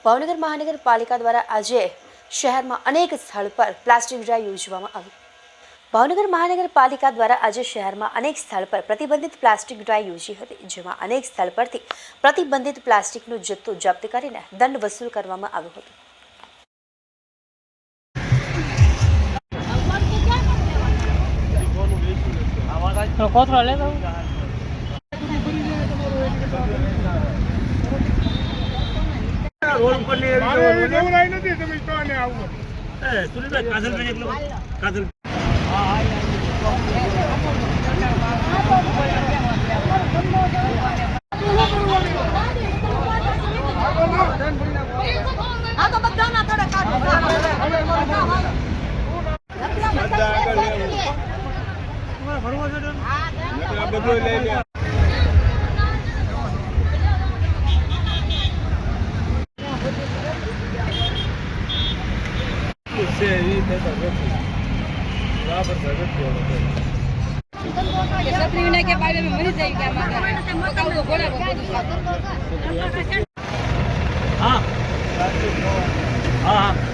ભાવનગર મહાનગરપાલિકા દ્વારા આજે શહેરમાં અનેક સ્થળ પર પ્લાસ્ટિક ડ્રાઈવ યોજવામાં આવી। ભાવનગર મહાનગરપાલિકા દ્વારા આજે શહેરમાં અનેક સ્થળ પર પ્રતિબંધિત પ્લાસ્ટિક ડ્રાઈવ યોજી હતી, જેમાં અનેક સ્થળ પરથી પ્રતિબંધિત પ્લાસ્ટિકનો જથ્થો જપ્ત કરીને દંડ વસૂલ કરવામાં આવ્યો હતો। रोड पर नहीं देवराई नहीं તમે તો આને આવો એ સુરેશભાઈ કાજલભાઈ એકલો કાજલ આ તો બધાના થોડા કાઢો ભરવા છે આ બધું લઈ લે से ये देता है बराबर जगत को ये सब पीने के बारे में मरी जाएगी क्या माता है वो बोला हां हां